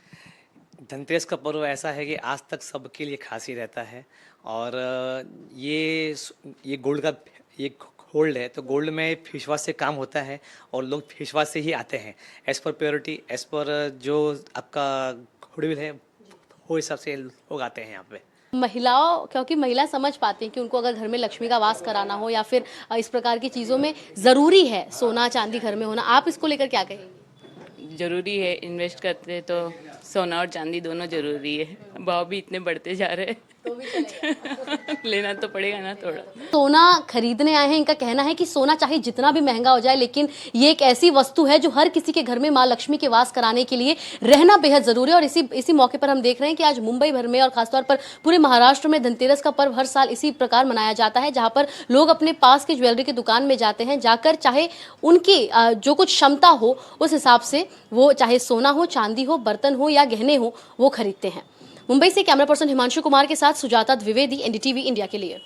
धनतेरस का पर्व ऐसा है कि आज तक सबके लिए खास ही रहता है और ये गोल्ड का ये गोल्ड है, तो गोल्ड में विश्वास से काम होता है और लोग विश्वास से ही आते हैं। As per purity, as per जो आपका गुडविल है, वो हिसाब से लोग आते हैं यहाँ पे। महिलाओं, क्योंकि महिला समझ पाती हैं कि उनको अगर घर में लक्ष्मी का वास कराना हो या फिर इस प्रकार की चीज़ों में ज़रूरी है सोना चांदी घर में होना, आप इसको लेकर क्या कहेंगे? ज़रूरी है, इन्वेस्ट करते हैं तो सोना और चांदी दोनों ज़रूरी है। भाव भी इतने बढ़ते जा रहे हैं तो भी लेना तो पड़ेगा ना थोड़ा। सोना खरीदने आए हैं, इनका कहना है कि सोना चाहे जितना भी महंगा हो जाए लेकिन ये एक ऐसी वस्तु है जो हर किसी के घर में माँ लक्ष्मी के वास कराने के लिए रहना बेहद ज़रूरी है। और इसी मौके पर हम देख रहे हैं कि आज मुंबई भर में और खासतौर पर पूरे महाराष्ट्र में धनतेरस का पर्व हर साल इसी प्रकार मनाया जाता है, जहाँ पर लोग अपने पास की ज्वेलरी की दुकान में जाते हैं, जाकर चाहे उनकी जो कुछ क्षमता हो उस हिसाब से वो चाहे सोना हो, चांदी हो, बर्तन हो या गहने हो, वो खरीदते हैं। मुंबई से कैमरा पर्सन हिमांशु कुमार के साथ सुजाता द्विवेदी, एनडीटीवी इंडिया के लिए।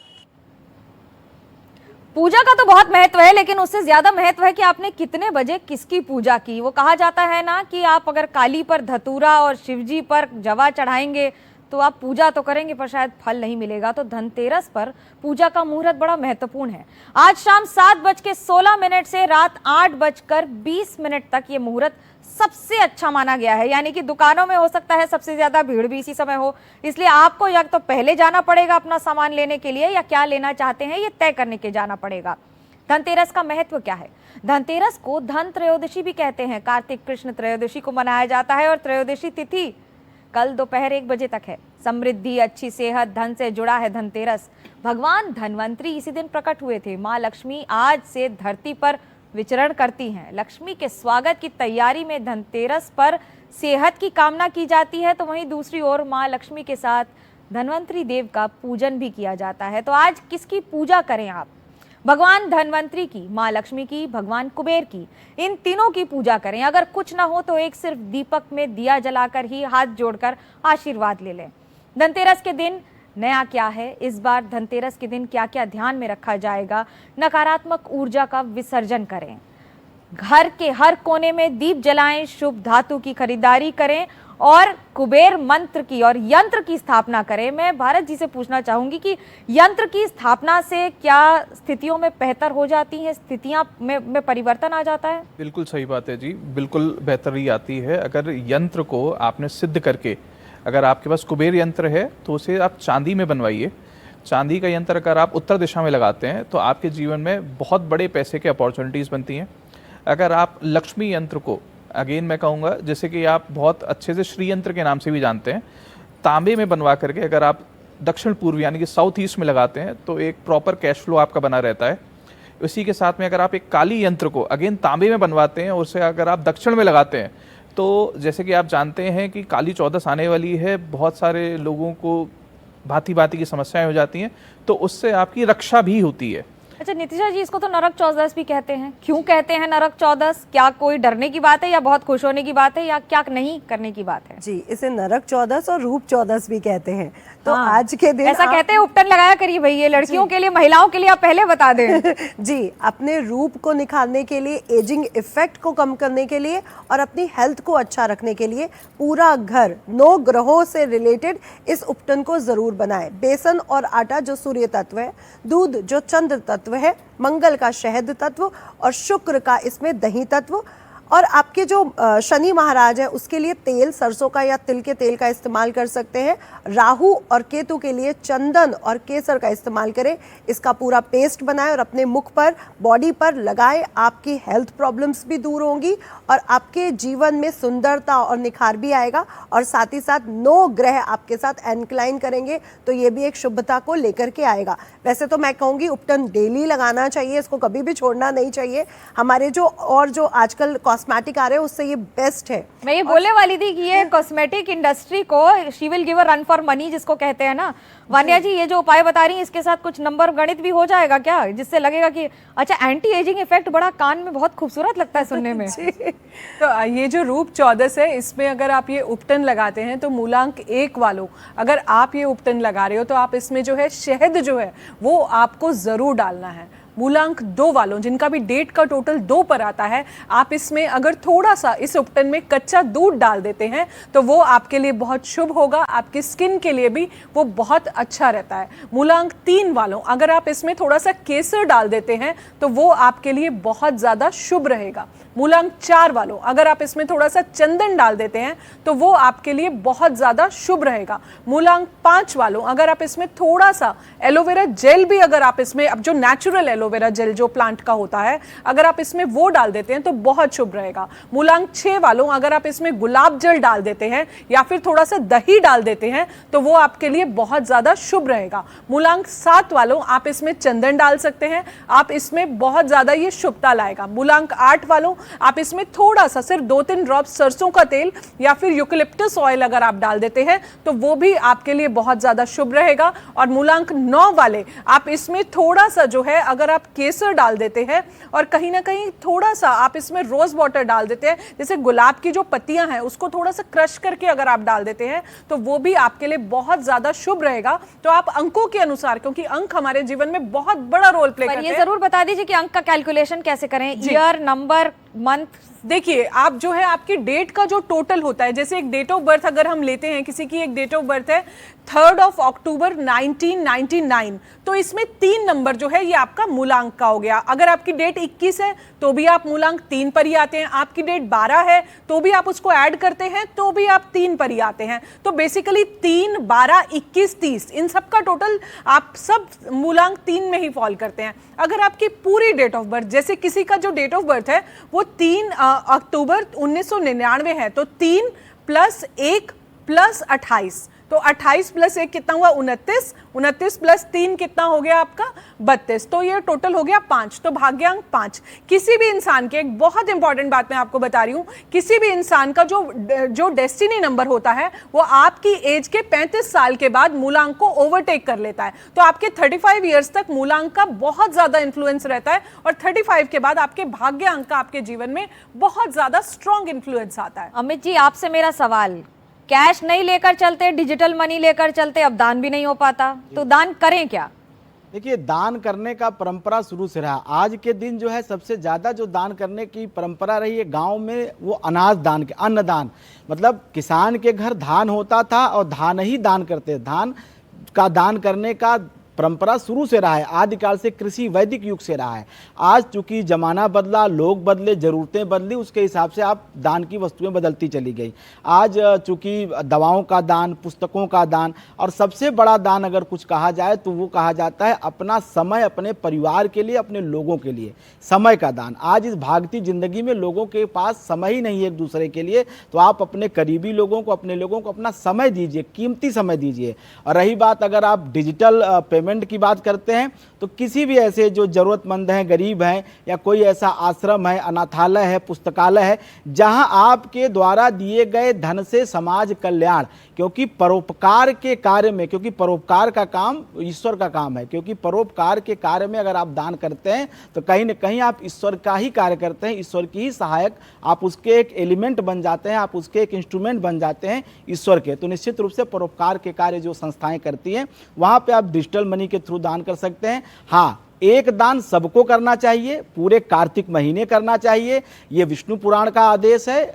पूजा का तो बहुत महत्व है, लेकिन उससे ज्यादा महत्व है कि आपने कितने बजे किसकी पूजा की। वो कहा जाता है ना कि आप अगर काली पर धतूरा और शिवजी पर जवा चढ़ाएंगे तो आप पूजा तो करेंगे पर शायद फल नहीं मिलेगा। तो धनतेरस पर पूजा का मुहूर्त बड़ा महत्वपूर्ण है। आज शाम 7:16 से रात 8:20 तक ये मुहूर्त सबसे अच्छा माना गया है, यानी कि दुकानों में हो सकता है सबसे ज्यादा भीड़ भी इसी समय हो, इसलिए आपको या तो पहले जाना पड़ेगा अपना सामान लेने के लिए या क्या लेना चाहते हैं ये तय करने के जाना पड़ेगा। धनतेरस का महत्व क्या है? धनतेरस को धन त्रयोदशी भी कहते हैं। कार्तिक कृष्ण त्रयोदशी को मनाया जाता है और त्रयोदशी तिथि कल दोपहर 1 बजे तक है। समृद्धि, अच्छी सेहत, धन से जुड़ा है धनतेरस। भगवान धनवंतरी इसी दिन प्रकट हुए थे। माँ लक्ष्मी आज से धरती पर विचरण करती हैं। लक्ष्मी के स्वागत की तैयारी में धनतेरस पर सेहत की कामना की जाती है, तो वहीं दूसरी ओर माँ लक्ष्मी के साथ धनवंतरी देव का पूजन भी किया जाता है। तो आज किसकी पूजा करें आप? भगवान धनवंतरी की, माँ लक्ष्मी की, भगवान कुबेर की, इन तीनों की पूजा करें। अगर कुछ ना हो तो एक सिर्फ दीपक में दिया जलाकर ही हाथ जोड़कर आशीर्वाद ले लें। धनतेरस के दिन नया क्या है? इस बार धनतेरस के दिन क्या क्या ध्यान में रखा जाएगा? नकारात्मक ऊर्जा का विसर्जन करें, घर के हर कोने में दीप जलाएं, शुभ धातु की खरीदारी करें और कुबेर मंत्र की और यंत्र की स्थापना करें। मैं भारत जी से पूछना चाहूंगी कि यंत्र की स्थापना से क्या स्थितियों में बेहतर हो जाती हैं, स्थितियां में परिवर्तन आ जाता है? बिल्कुल सही बात है जी, बिल्कुल बेहतरी आती है। अगर यंत्र को आपने सिद्ध करके, अगर आपके पास कुबेर यंत्र है तो उसे आप चांदी में बनवाइए। चांदी का यंत्र अगर आप उत्तर दिशा में लगाते हैं तो आपके जीवन में बहुत बड़े पैसे के अपॉर्चुनिटीज़ बनती हैं। अगर आप लक्ष्मी यंत्र को, अगेन मैं कहूँगा, जैसे कि आप बहुत अच्छे से श्री यंत्र के नाम से भी जानते हैं, तांबे में बनवा करके अगर आप दक्षिण पूर्व यानी कि साउथ ईस्ट में लगाते हैं तो एक प्रॉपर कैश फ्लो आपका बना रहता है। इसी के साथ में अगर आप एक काली यंत्र को अगेन तांबे में बनवाते हैं और उसे अगर आप दक्षिण में लगाते हैं तो जैसे कि आप जानते हैं कि काली चौदस आने वाली है, बहुत सारे लोगों को भांति भांति की समस्याएं हो जाती हैं, तो उससे आपकी रक्षा भी होती है। अच्छा नितिशा जी, इसको तो नरक चौदस भी कहते हैं। क्यों कहते हैं नरक चौदस? क्या कोई डरने की बात है या बहुत खुश होने की बात है या क्या नहीं करने की बात है? जी, इसे नरक चौदस और रूप चौदस भी कहते हैं। तो आज के दिन ऐसा कहते हैं, उपटन लगाया करिए भाई, ये लड़कियों के लिए, महिलाओं के लिए आप पहले बता दें। जी, अपने रूप को निखारने के लिए, एजिंग इफेक्ट को कम करने के लिए और अपनी हेल्थ को अच्छा रखने के लिए पूरा घर 9 ग्रहों से रिलेटेड इस उपटन को जरूर बनाएं। बेसन और आटा जो सूर्य तत्व है, दूध जो चंद्र तत्व है, मंगल का शहद तत्व और शुक्र का इसमें दही तत्व, और आपके जो शनि महाराज है उसके लिए तेल सरसों का या तिल के तेल का इस्तेमाल कर सकते हैं। राहु और केतु के लिए चंदन और केसर का इस्तेमाल करें। इसका पूरा पेस्ट बनाएं और अपने मुख पर, बॉडी पर लगाएं। आपकी हेल्थ प्रॉब्लम्स भी दूर होंगी और आपके जीवन में सुंदरता और निखार भी आएगा। और साथ ही साथ 9 ग्रह आपके साथ एनक्लाइन करेंगे तो ये भी एक शुभता को लेकर के आएगा। वैसे तो मैं कहूँगी उपटन डेली लगाना चाहिए, इसको कभी भी छोड़ना नहीं चाहिए। हमारे जो आजकल कॉस्मेटिक आ रहे हैं उससे ये बेस्ट है। मैं ये बोलने वाली थी कि ये कॉस्मेटिक इंडस्ट्री को she will give a run for money जिसको कहते हैं ना। वान्या जी ये जो उपाय बता रही हैं इसके साथ कुछ नंबर गणित भी हो जाएगा क्या, जिससे लगेगा कि अच्छा एंटी एजिंग इफेक्ट बड़ा कान में बहुत खूबसूरत लगता है सुनने में। तो ये जो रूप 14 है इसमें अगर आप ये उपटन लगाते हैं तो मूलांक 1 वालों अगर आप ये उपटन लगा रहे हो तो आप इसमें जो है शहद जो है वो आपको जरूर डालना है। मूलांक 2 वालों जिनका भी डेट का टोटल 2 पर आता है, आप इसमें अगर थोड़ा सा इस उपटन में कच्चा दूध डाल देते हैं तो वो आपके लिए बहुत शुभ होगा, आपकी स्किन के लिए भी वो बहुत अच्छा रहता है। मूलांक 3 वालों अगर आप इसमें थोड़ा सा केसर डाल देते हैं तो वो आपके लिए बहुत ज़्यादा शुभ रहेगा। मूलांक 4 वालों अगर आप इसमें थोड़ा सा चंदन डाल देते हैं तो वो आपके लिए बहुत ज़्यादा शुभ रहेगा। मूलांक 5 वालों अगर आप इसमें थोड़ा सा एलोवेरा जेल भी अगर आप इसमें, अब जो नेचुरल एलोवेरा जेल जो प्लांट का होता है, अगर आप इसमें वो डाल देते हैं तो बहुत शुभ रहेगा। मूलांक 6 वालों अगर आप इसमें गुलाब जल डाल देते हैं या फिर थोड़ा सा दही डाल देते हैं तो वो आपके लिए बहुत ज़्यादा शुभ रहेगा। मूलांक 7 वालों आप इसमें चंदन डाल सकते हैं, आप इसमें बहुत ज़्यादा ये शुभता लाएगा। मूलांक 8 वालों आप इसमें थोड़ा सा सिर्फ 2-3 ड्रॉप सरसों का तेल या फिर यूकलिप्टस ऑयल अगर आप डाल देते हैं तो वो भी आपके लिए बहुत ज़्यादा शुभ रहेगा। और मूलांक 9 वाले आप इसमें थोड़ा सा जो है अगर आप केसर डाल देते हैं और कहीं ना कहीं थोड़ा सा आप इसमें रोज वाटर डाल देते हैं, जैसे गुलाब की जो पत्तियां हैं उसको थोड़ा सा क्रश करके अगर आप डाल देते हैं तो वो भी आपके लिए बहुत ज़्यादा शुभ रहेगा। तो आप अंकों के अनुसार, क्योंकि अंक हमारे जीवन में बहुत बड़ा रोल प्ले करते हैं, ये जरूर बता दीजिए कि अंक का कैलकुलेशन कैसे करें, ईयर, नंबर, मंथ। देखिए आप जो है आपकी डेट का जो टोटल होता है, जैसे एक डेट ऑफ बर्थ अगर हम लेते हैं, किसी की एक डेट ऑफ बर्थ है 3 अक्टूबर 1999, तो इसमें 3 नंबर जो है ये आपका मूलांक का हो गया। अगर आपकी डेट 21 है तो भी आप मूलांक 3 पर ही आते हैं, आपकी डेट 12 है तो भी आप उसको ऐड करते हैं तो भी आप 3 पर ही आते हैं। तो बेसिकली 3, 12, 21, 30 इन सब का टोटल आप सब मूलांक 3 में ही फॉल करते हैं। अगर आपकी पूरी डेट ऑफ बर्थ, जैसे किसी का जो डेट ऑफ बर्थ है वो 3 अक्टूबर 1999 है, तो 3 + 1 + 28, तो 28 + 1 कितना हुआ 29, 29 + 3 कितना हो गया आपका 32, तो ये टोटल हो गया 5, तो भाग्यांक 5। किसी भी इंसान के, एक बहुत इंपॉर्टेंट बात मैं आपको बता रही हूँ, किसी भी इंसान का जो डेस्टिनी नंबर होता है वो आपकी एज के 35 साल के बाद मूलांक को ओवरटेक कर लेता है। तो आपके 35 ईयर्स तक मूलांक का बहुत ज्यादा इंफ्लुएंस रहता है और 35 के बाद आपके भाग्यांक का आपके जीवन में बहुत ज्यादा स्ट्रॉन्ग इंफ्लुएंस आता है। अमित जी आपसे मेरा सवाल, कैश नहीं लेकर चलते, डिजिटल मनी लेकर चलते, अब दान भी नहीं हो पाता, तो दान करें क्या? देखिए, दान करने का परंपरा शुरू से रहा। आज के दिन जो है सबसे ज़्यादा जो दान करने की परंपरा रही है गांव में, वो अनाज दान के, अन्नदान, मतलब किसान के घर धान होता था और धान ही दान करते, धान का दान करने का परंपरा शुरू से रहा है, आदिकाल से, कृषि वैदिक युग से रहा है। आज चूंकि जमाना बदला, लोग बदले, ज़रूरतें बदली, उसके हिसाब से आप दान की वस्तुएं बदलती चली गई। आज चूंकि दवाओं का दान, पुस्तकों का दान, और सबसे बड़ा दान अगर कुछ कहा जाए तो वो कहा जाता है अपना समय, अपने परिवार के लिए, अपने लोगों के लिए समय का दान। आज इस भागती ज़िंदगी में लोगों के पास समय ही नहीं है एक दूसरे के लिए, तो आप अपने करीबी लोगों को, अपने लोगों को अपना समय दीजिए, कीमती समय दीजिए। और रही बात अगर आप डिजिटल पेमेंट की बात करते हैं तो किसी भी ऐसे जो जरूरतमंद हैं, गरीब हैं, या कोई ऐसा आश्रम है, अनाथालय है, पुस्तकालय है, जहां आपके द्वारा दिए गए धन से समाज कल्याण, क्योंकि परोपकार के कार्य में, क्योंकि परोपकार का काम ईश्वर का काम है, क्योंकि परोपकार के कार्य में अगर आप दान करते हैं तो कहीं न कहीं आप ईश्वर का ही कार्य करते हैं, ईश्वर की ही सहायक, आप उसके एक एलिमेंट बन जाते हैं, आप उसके एक इंस्ट्रूमेंट बन जाते हैं ईश्वर के। तो निश्चित रूप से परोपकार के कार्य जो संस्थाएं करती हैं वहाँ पर आप डिजिटल मनी के थ्रू दान कर सकते हैं। हाँ, एक दान सबको करना चाहिए, पूरे कार्तिक महीने करना चाहिए, ये विष्णु पुराण का आदेश है।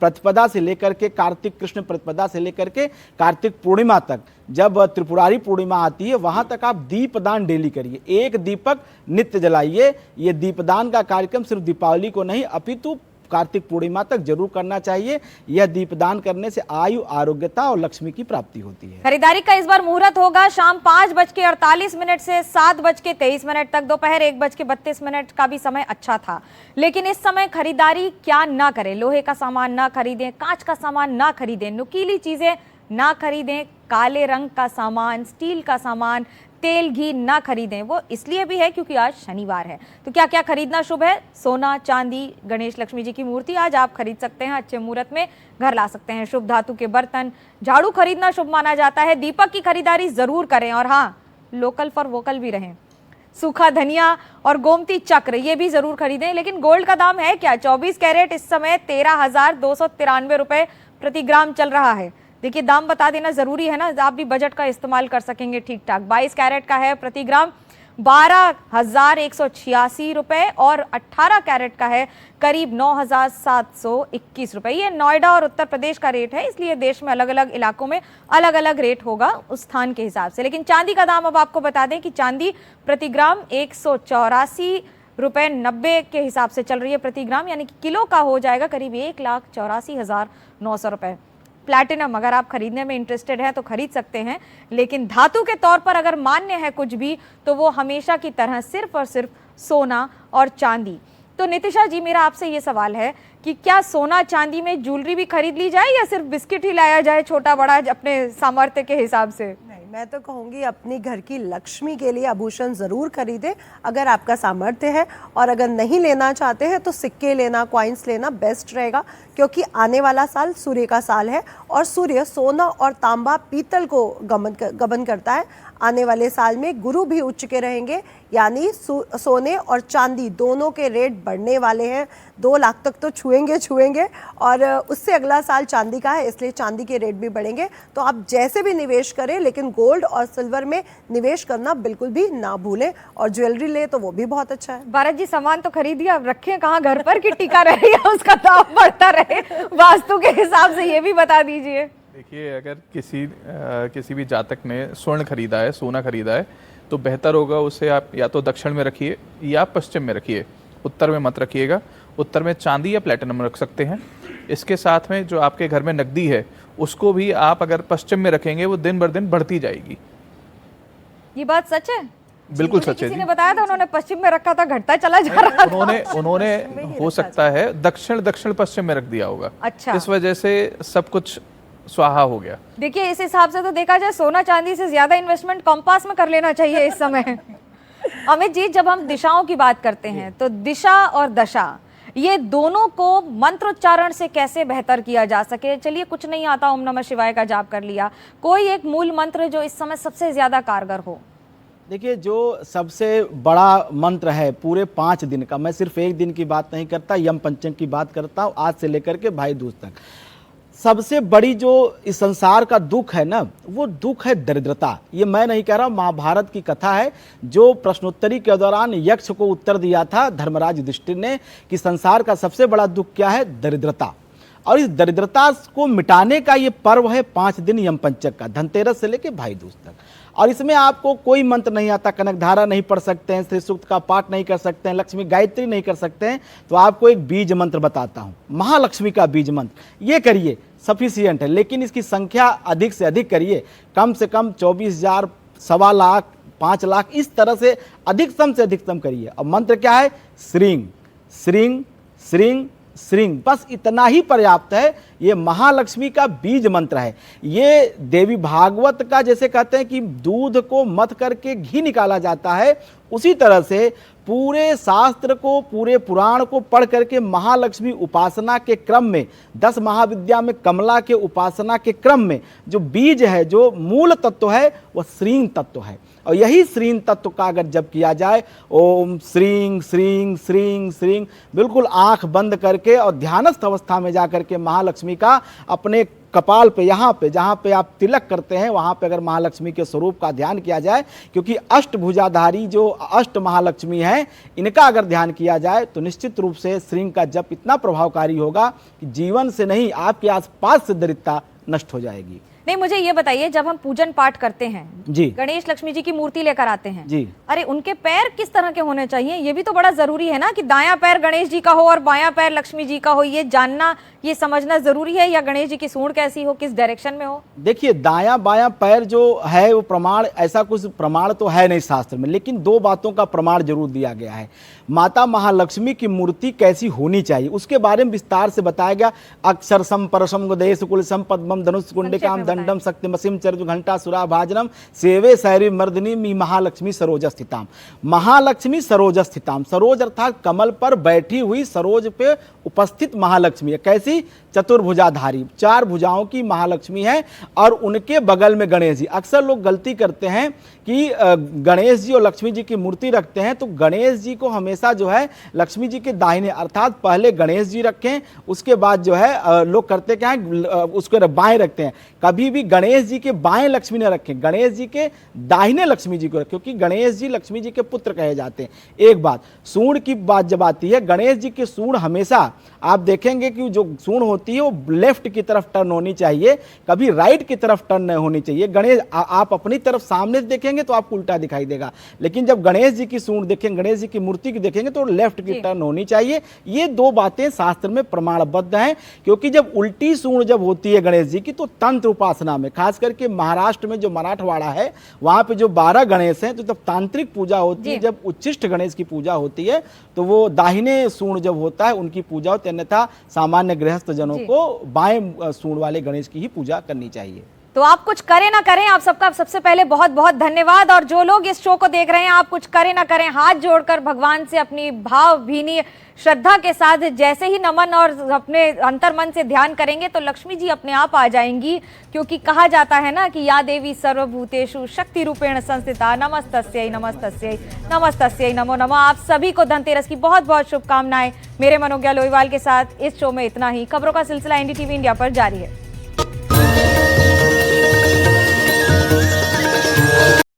प्रतिपदा से लेकर के, कार्तिक कृष्ण प्रतिपदा से लेकर के कार्तिक पूर्णिमा तक, जब त्रिपुरारी पूर्णिमा आती है वहां तक आप दीपदान डेली करिए, एक दीपक नित्य जलाइए। ये दीपदान का कार्यक्रम सिर्फ दीपावली को नहीं अपितु कार्तिक पूर्णिमा तक जरूर करना चाहिए। यह दीपदान करने से आयु, आरोग्यता और लक्ष्मी की प्राप्ति होती है। खरीदारी का इस बार मुहूर्त होगा शाम 5:48 से 7:23 तक। दोपहर 1:32 का भी समय अच्छा था, लेकिन इस समय खरीदारी क्या ना करें। लोहे का सामान ना खरीदें, कांच का सामान ना खरीदें, नुकीली चीजें ना खरीदें, काले रंग का सामान, स्टील का सामान, तेल घी ना खरीदें। वो इसलिए भी है क्योंकि आज शनिवार है। तो क्या क्या खरीदना शुभ है? सोना, चांदी, गणेश लक्ष्मी जी की मूर्ति आज आप खरीद सकते हैं। अच्छे मुहूर्त में घर ला सकते हैं। शुभ धातु के बर्तन, झाड़ू खरीदना शुभ माना जाता है। दीपक की खरीदारी जरूर करें और हाँ, लोकल फॉर वोकल भी रहें। सूखा धनिया और गोमती चक्र ये भी जरूर खरीदें। लेकिन गोल्ड का दाम है क्या? 24 कैरेट इस समय 13,293 रुपए प्रति ग्राम चल रहा है। देखिए, दाम बता देना जरूरी है ना, आप भी बजट का इस्तेमाल कर सकेंगे ठीक ठाक। 22 कैरेट का है प्रति ग्राम 12,186 रुपए और 18 कैरेट का है करीब 9,721 रुपए। ये नोएडा और उत्तर प्रदेश का रेट है, इसलिए देश में अलग अलग इलाकों में अलग अलग रेट होगा उस स्थान के हिसाब से। लेकिन चांदी का दाम अब आपको बता दें कि चांदी प्रति ग्राम 184 रुपए 90 के हिसाब से चल रही है प्रति ग्राम, यानी कि किलो का हो जाएगा करीब 1,84,900 रुपए। प्लैटिनम अगर आप खरीदने में इंटरेस्टेड हैं तो खरीद सकते हैं, लेकिन धातु के तौर पर अगर मान्य है कुछ भी तो वो हमेशा की तरह सिर्फ और सिर्फ सोना और चांदी। तो नितिशा जी, मेरा आपसे ये सवाल है कि क्या सोना चांदी में ज्वेलरी भी खरीद ली जाए या सिर्फ बिस्किट ही लाया जाए छोटा बड़ा अपने सामर्थ्य के हिसाब से? नहीं, मैं तो कहूँगी अपनी घर की लक्ष्मी के लिए आभूषण ज़रूर खरीदें अगर आपका सामर्थ्य है, और अगर नहीं लेना चाहते हैं तो सिक्के लेना, कॉइन्स लेना बेस्ट रहेगा, क्योंकि आने वाला साल सूर्य का साल है और सूर्य सोना और तांबा, पीतल को गबन करता है। आने वाले साल में गुरु भी उच्च के रहेंगे, यानी सोने और चांदी दोनों के रेट बढ़ने वाले हैं। 2 लाख तक तो छुएंगे और उससे अगला साल चांदी का है, इसलिए चांदी के रेट भी बढ़ेंगे। तो आप जैसे भी निवेश करें, लेकिन गोल्ड और सिल्वर में निवेश करना बिल्कुल भी ना भूलें, और ज्वेलरी ले तो वो भी बहुत अच्छा है। भारत जी, सामान तो खरीदिए, अब रखें कहाँ घर पर कि टिका रहे या उसका दाम बढ़ता रहे वास्तु के हिसाब से, ये भी बता दीजिए। देखिए, अगर किसी भी जातक ने स्वर्ण खरीदा है, सोना खरीदा है, तो बेहतर होगा उसे आप या तो दक्षिण में रखिए या पश्चिम में रखिए, उत्तर में मत रखिएगा। उत्तर में चांदी या प्लेटिनम रख सकते हैं। इसके साथ में जो आपके घर में नकदी है उसको भी आप अगर पश्चिम में रखेंगे वो दिन बर दिन बढ़ती जाएगी। ये बात सच है? बिल्कुल सच है। किसी ने बताया था, उन्होंने पश्चिम में रखा था, घटता चला जा रहा था। उन्होंने हो सकता है दक्षिण पश्चिम में रख दिया होगा। अच्छा, इस वजह से सब कुछ स्वाहा हो गया। देखिए, इस हिसाब से तो देखा जाए सोना चांदी से ज्यादा इन्वेस्टमेंट कंपास में कर लेना चाहिए इस समय। अमित जी, जब हम दिशाओं की बात करते हैं तो दिशा और दशा, ये दोनों को मंत्रोच्चारण से कैसे बेहतर किया जा सके? चलिए, कुछ नहीं आता, ओम नमः शिवाय का जाप कर लिया, कोई एक मूल मंत्र जो इस समय सबसे ज्यादा कारगर हो। देखिए, जो सबसे बड़ा मंत्र है पूरे 5 दिन का, मैं सिर्फ एक दिन की बात नहीं करता, यम पंचम की बात करता हूँ, आज से लेकर के भाई दूज तक। सबसे बड़ी जो इस संसार का दुख है ना, वो दुख है दरिद्रता। ये मैं नहीं कह रहा, महाभारत की कथा है, जो प्रश्नोत्तरी के दौरान यक्ष को उत्तर दिया था धर्मराज युधिष्ठिर ने कि संसार का सबसे बड़ा दुख क्या है? दरिद्रता। और इस दरिद्रता को मिटाने का ये पर्व है 5 दिन यम पंचक का, धनतेरस से लेकर भाई दूज तक। और इसमें आपको कोई मंत्र नहीं आता, कनकधारा नहीं पढ़ सकते हैं, श्री सूक्त का पाठ नहीं कर सकते हैं, लक्ष्मी गायत्री नहीं कर सकते हैं, तो आपको एक बीज मंत्र बताता हूँ, महालक्ष्मी का बीज मंत्र। ये करिए, सफिशियंट है, लेकिन इसकी संख्या अधिक से अधिक करिए, कम से कम 24,000, 1.25 लाख, 5 लाख, इस तरह से अधिकतम करिए। और मंत्र क्या है? श्रींग श्रींग श्रींग श्रींग, बस इतना ही पर्याप्त है। ये महालक्ष्मी का बीज मंत्र है। ये देवी भागवत का, जैसे कहते हैं कि दूध को मथ करके घी निकाला जाता है, उसी तरह से पूरे शास्त्र को, पूरे पुराण को पढ़ करके महालक्ष्मी उपासना के क्रम में, 10 महाविद्या में कमला के उपासना के क्रम में जो बीज है, जो मूल तत्व है, वह श्रींग तत्व है। और यही श्रींग तत्व का अगर जप किया जाए, ओम श्रींग श्रींग श्रींग श्रींग, बिल्कुल आंख बंद करके और ध्यानस्थ अवस्था में जा करके महालक्ष्मी का अपने कपाल पे, यहाँ पे जहाँ पे आप तिलक करते हैं, वहाँ पे अगर महालक्ष्मी के स्वरूप का ध्यान किया जाए, क्योंकि अष्टभुजाधारी जो अष्ट महालक्ष्मी हैं, इनका अगर ध्यान किया जाए तो निश्चित रूप से श्रींग का जप इतना प्रभावकारी होगा कि जीवन से नहीं, आपके आसपास से दरिद्रता नष्ट हो जाएगी। नहीं, मुझे ये बताइए, जब हम पूजन पाठ करते हैं जी, गणेश लक्ष्मी जी की मूर्ति लेकर आते हैं जी, अरे उनके पैर किस तरह के होने चाहिए? ये भी तो बड़ा जरूरी है ना कि दायां पैर गणेश जी का हो और बायां पैर लक्ष्मी जी का हो, ये जानना, ये समझना जरूरी है। या गणेश जी की सूंड कैसी हो, किस डायरेक्शन में हो? देखिए दायां बायां पैर जो है वो प्रमाण, ऐसा कुछ प्रमाण तो है नहीं शास्त्र में, लेकिन दो बातों का प्रमाण जरूर दिया गया है। माता महालक्ष्मी की मूर्ति कैसी होनी चाहिए उसके बारे में विस्तार से बताया गया। अक्षर सम परसम गदेश कुलसम पद्मम धनुष कुंडिकाम दंडम शक्तिमसिम चर्ज घंटा सुरा भाजनम सेवे सैरी मर्दनी मी महालक्ष्मी सरोज स्थिताम। महालक्ष्मी सरोज स्थिताम, सरोज अर्थात कमल पर बैठी हुई, सरोज पे उपस्थित महालक्ष्मी है। कैसी? चतुर्भुजाधारी, चार भुजाओं की महालक्ष्मी है और उनके बगल में गणेश जी। अक्सर लोग गलती करते हैं कि गणेश जी और लक्ष्मी जी की मूर्ति रखते हैं तो गणेश जी को हमेशा जो है लक्ष्मी जी के दाहिने, अर्थात पहले गणेश जी रखें, उसके बाद जो है लोग करते क्या है उसको बाएं रखते हैं। कभी भी गणेश जी के बाएं लक्ष्मी न रखें, गणेश जी के दाहिने लक्ष्मी जी को रखें, क्योंकि गणेश जी लक्ष्मी जी के पुत्र कहे जाते हैं। एक बात, सूंड की बात जब आती है, गणेश जी की सूंड हमेशा आप देखेंगे कि जो सूंड होती है वो लेफ्ट की तरफ टर्न होनी चाहिए, कभी राइट की तरफ टर्न नहीं होनी चाहिए। गणेश आप अपनी तरफ सामने से देखेंगे तो आपको उल्टा दिखाई देगा, लेकिन जब गणेश जी की सूंड देखेंगे, गणेश जी की मूर्ति की देखेंगे तो लेफ्ट की टर्न होनी चाहिए। ये दो बातें शास्त्र में प्रमाणबद्ध हैं, क्योंकि जब उल्टी सूंड जब होती है गणेश जी की तो तंत्र उपासना में, खास करके महाराष्ट्र में जो मराठवाड़ा है वहां पे जो 12 गणेश हैं, तो जब तांत्रिक पूजा होती है, जब उच्चिष्ट गणेश की पूजा होती है तो वो दाहिने सूंड जब होता है उनकी पूजा होती है, अन्यथा सामान्य गृहस्थ जनों को बाएं सूंड वाले गणेश की ही पूजा करनी चाहिए। तो आप कुछ करें ना करें, आप सबका सबसे पहले बहुत बहुत धन्यवाद। और जो लोग इस शो को देख रहे हैं, आप कुछ करें ना करें, हाथ जोड़कर भगवान से अपनी भावभीनी श्रद्धा के साथ जैसे ही नमन और अपने अंतर्मन से ध्यान करेंगे तो लक्ष्मी जी अपने आप आ जाएंगी, क्योंकि कहा जाता है ना कि या देवी सर्वभूतेषु शक्ति रूपेण संस्थिता नमस्तस्यै नमस्तस्यै नमस्तस्यै नमो नमः। आप सभी को धनतेरस की बहुत बहुत शुभकामनाएं। मेरे मनोज्ञा लोईवाल के साथ इस शो में इतना ही। खबरों का सिलसिला एनडीटीवी इंडिया पर जारी है।